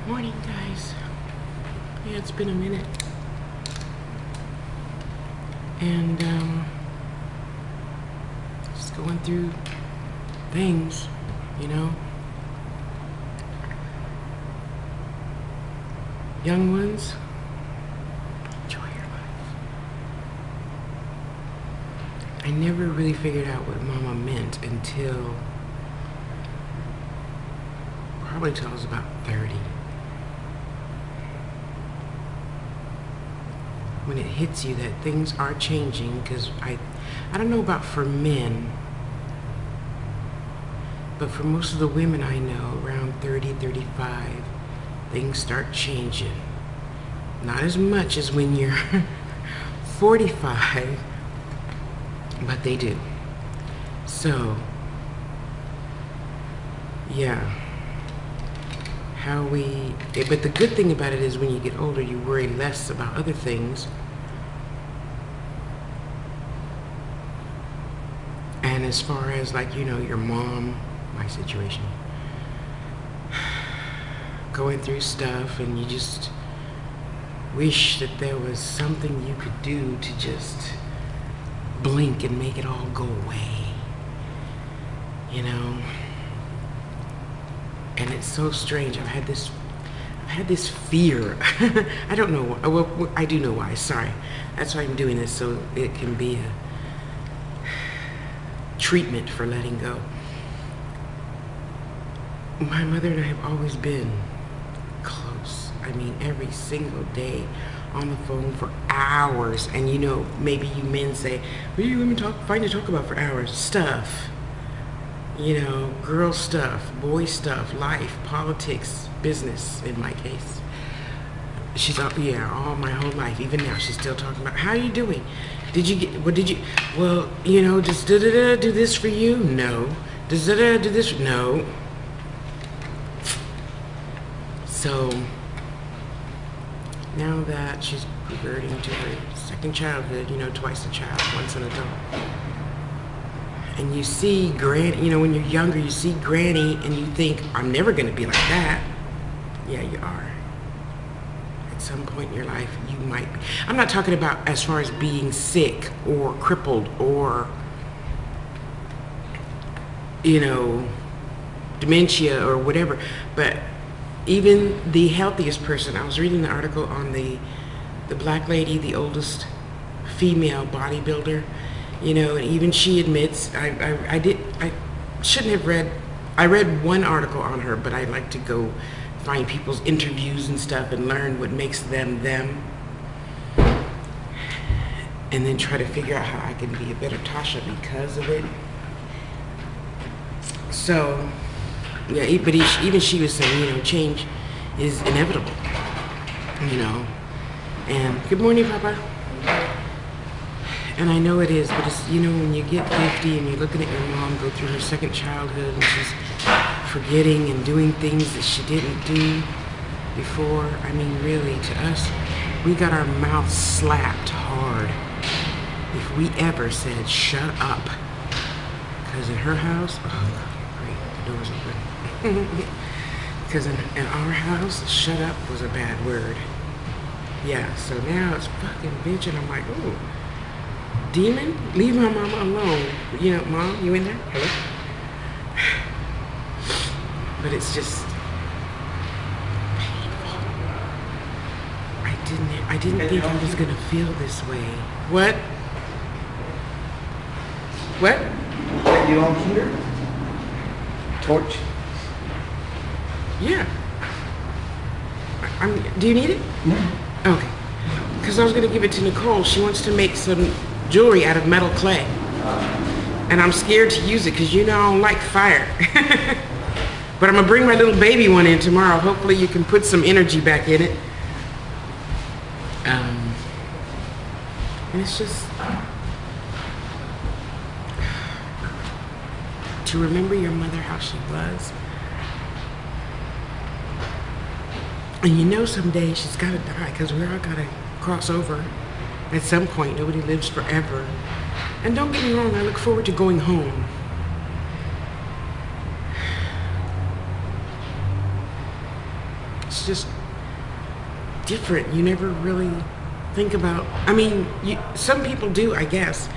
Morning, guys. Yeah, it's been a minute. And, just going through things, you know. Young ones, enjoy your life. I never really figured out what mama meant until probably till I was about 30. When it hits you that things are changing, because I don't know about for men, but for most of the women I know, around 30, 35, things start changing. Not as much as when you're 45, but they do. So, yeah. But the good thing about it is when you get older, you worry less about other things. And as far as like, you know, your mom, my situation, going through stuff, and you just wish that there was something you could do to just blink and make it all go away, you know. And it's so strange. I've had this fear. I don't know why. Well, I do know why. Sorry. That's why I'm doing this, so it can be a treatment for letting go. My mother and I have always been close. I mean, every single day on the phone for hours. And you know, maybe you men say, what do you women find to talk about for hours? Stuff. You know, girl stuff, boy stuff, life, politics, business, in my case. She's all my whole life. Even now, she's still talking about, how are you doing? Well, you know, just do this for you? No. Do this? No. So, now that she's reverting to her second childhood, you know, twice a child, once an adult. And you see Granny, you know, when you're younger, you see Granny and you think, I'm never going to be like that. Yeah, you are. At some point in your life, you might be. I'm not talking about as far as being sick or crippled or, you know, dementia or whatever. But even the healthiest person, I was reading the article on the black lady, the oldest female bodybuilder. You know, and even she admits, I read one article on her, but I like to go find people's interviews and stuff and learn what makes them them. And then try to figure out how I can be a better Tasha because of it. So, yeah, but even she was saying, you know, change is inevitable, you know. And good morning, Papa. And I know it is, but it's, you know, when you get 50 and you're looking at your mom go through her second childhood and she's forgetting and doing things that she didn't do before. I mean, really, to us, we got our mouths slapped hard if we ever said, shut up. Because in her house, oh, great, the door's open. Because in our house, shut up was a bad word. Yeah, so now it's fucking bitch, and I'm like, ooh. Demon, leave my mama alone. You know, Mom, you in there? Hello? But it's just painful. I didn't think I was gonna feel this way. What? What? Got your own heater? Torch? Yeah. Do you need it? No. Okay. Because I was gonna give it to Nicole. She wants to make some jewelry out of metal clay, and I'm scared to use it because, you know, I don't like fire. But I'm gonna bring my little baby one in tomorrow. Hopefully you can put some energy back in it. And it's just to remember your mother, how she was. And you know, someday she's gotta die, because we're all gotta cross over. At some point, nobody lives forever. And don't get me wrong, I look forward to going home. It's it's just different. You never really think about, I mean, some people do, I guess,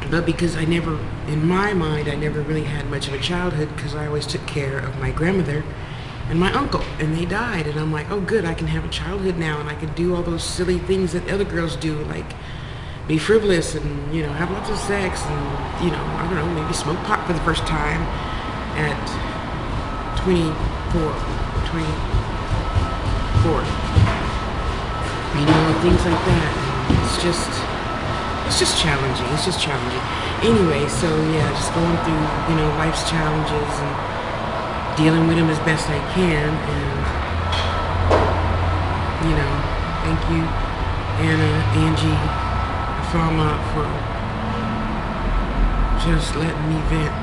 but because I never, in my mind, I never really had much of a childhood because I always took care of my grandmother and my uncle, and they died, and I'm like, oh good, I can have a childhood now, and I can do all those silly things that other girls do, like be frivolous and, you know, have lots of sex and, you know, I don't know, maybe smoke pot for the first time at 24, you know, things like that. And it's just challenging. It's just challenging. Anyway, so yeah, just going through, you know, life's challenges and dealing with them as best I can. And, you know, thank you, Anna, Angie, Fama, for just letting me vent.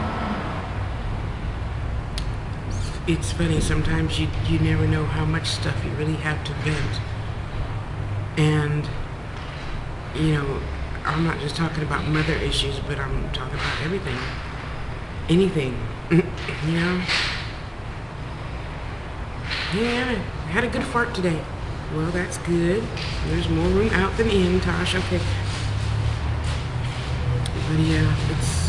It's funny, sometimes you never know how much stuff you really have to vent. And, you know, I'm not just talking about mother issues, but I'm talking about everything. Anything, you know? Yeah, I had a good fart today. Well, that's good. There's more room out than in, Tosh. Okay. But yeah, it's...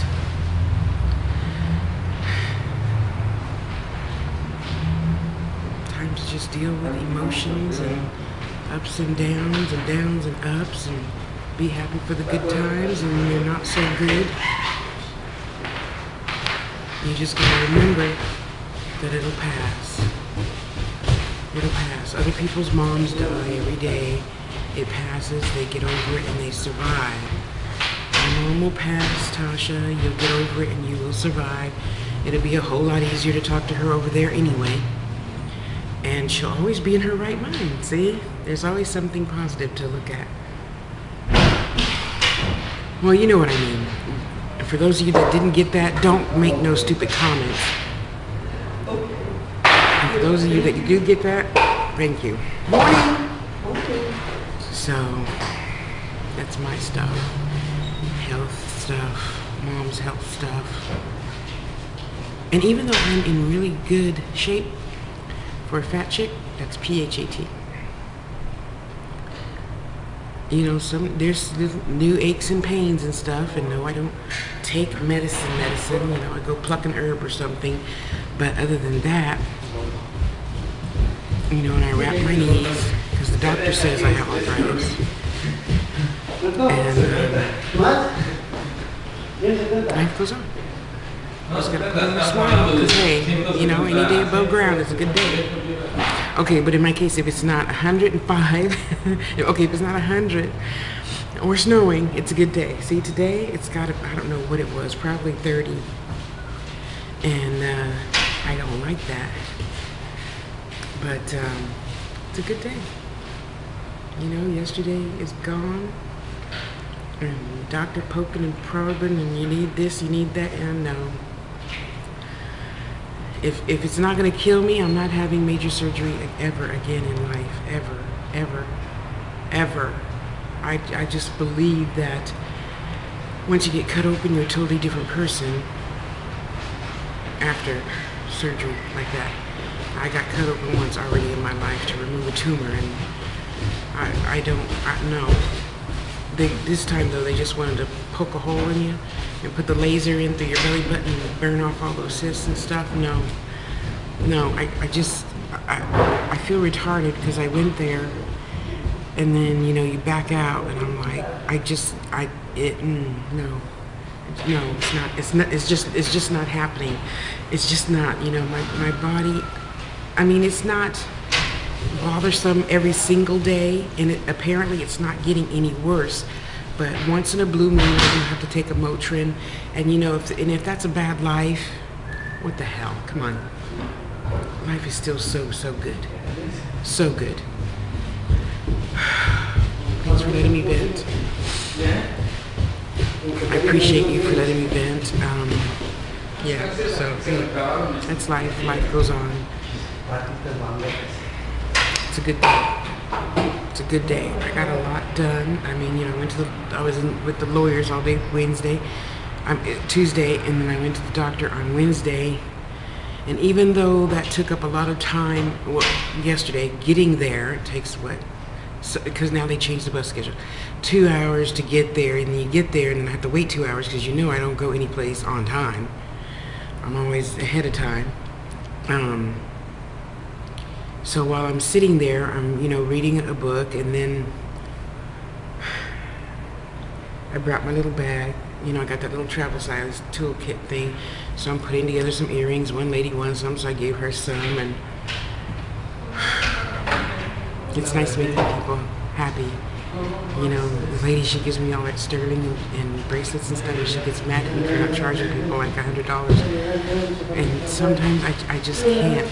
time to just deal with emotions and ups and downs and ups, and be happy for the good times, and when they're not so good, you just gotta remember that it'll pass. It'll pass. Other people's moms die every day. It passes, they get over it, and they survive. Your mom will pass, Tasha. You'll get over it, and you will survive. It'll be a whole lot easier to talk to her over there anyway. And she'll always be in her right mind, see? There's always something positive to look at. Well, you know what I mean. For those of you that didn't get that, don't make no stupid comments. And for those of you that do get that, thank you. Morning! So, that's my stuff. Health stuff, mom's health stuff. And even though I'm in really good shape, for a fat chick, that's PHAT. You know, there's new aches and pains and stuff, and no, I don't take medicine, you know, I go pluck an herb or something. But other than that, you know, and I wrap my knees, because the doctor says I have arthritis. And life goes on. Just gotta put on a smile, because hey, you know, any day above ground is a good day. Okay, but in my case, if it's not 105, okay, if it's not 100 or snowing, it's a good day. See, today it's got, I don't know what it was, probably 30. And I don't like that. But it's a good day. You know, yesterday is gone. And doctor poking and probing, and you need this, you need that, and no. If it's not going to kill me, I'm not having major surgery ever again in life. Ever, ever, ever. I just believe that once you get cut open, you're a totally different person after surgery like that. I got cut open once already in my life to remove a tumor, and I don't know. This time, though, they just wanted to poke a hole in you and put the laser in through your belly button and burn off all those cysts and stuff. No, I feel retarded because I went there, and then, you know, you back out, and I'm like, no, it's just not happening. It's just not, you know, my body, I mean, it's not bothersome every single day, and apparently it's not getting any worse. But once in a blue moon, I do have to take a Motrin, and you know, if that's a bad life, what the hell? Come on, life is still so good, so good. Thanks for letting me vent. I appreciate you for letting me vent. Yeah, so that's life. Life goes on. It's a good day. It's a good day. I got a lot done. I mean, you know, I was with the lawyers all day Tuesday, and then I went to the doctor on Wednesday, And even though that took up a lot of time, well, yesterday, getting there, it takes what? Because now they changed the bus schedule. 2 hours to get there, and then you get there, and then I have to wait 2 hours because I don't go any place on time. I'm always ahead of time. So while I'm sitting there, I'm, reading a book, and then I brought my little bag. I got that little travel size toolkit thing. So I'm putting together some earrings. One lady wants some, so I gave her some, and it's nice making people happy. The lady, she gives me all that sterling and bracelets and stuff, and she gets mad at me for not charging people like $100. And sometimes I just can't,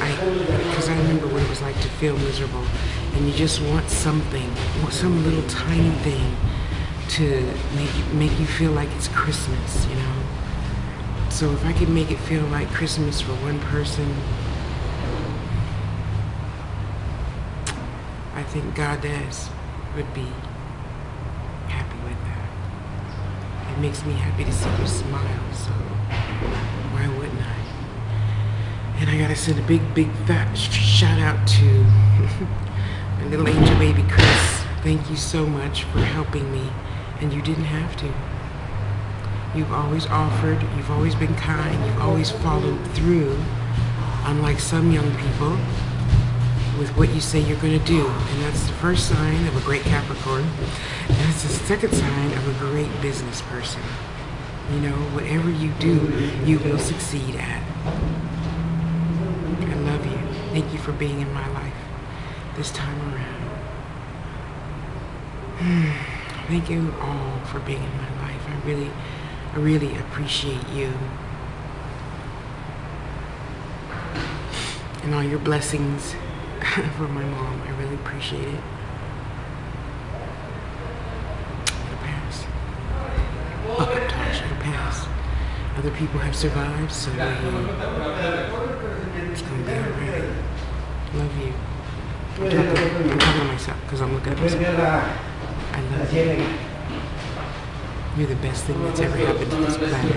because I remember what it was like to feel miserable, and you just want something, some little tiny thing to make you feel like it's Christmas, So if I could make it feel like Christmas for one person, I think Goddess would be happy with that. It makes me happy to see you smile, so why wouldn't I? And I gotta send a big, fat shout out to my little angel baby Chris. Thank you so much for helping me, and you didn't have to. You've always offered, you've always been kind, you've always followed through, unlike some young people, with what you say you're going to do. And that's the first sign of a great Capricorn. And it's the second sign of a great business person. Whatever you do, you will succeed at. I love you. Thank you for being in my life this time around. Thank you all for being in my life. I really appreciate you. And all your blessings for my mom. I really appreciate it. It'll pass. It'll pass. Other people have survived, so it's gonna be alright. Love you. I'm talking to myself because I'm looking at myself. I love you. You're the best thing that's ever happened to this planet.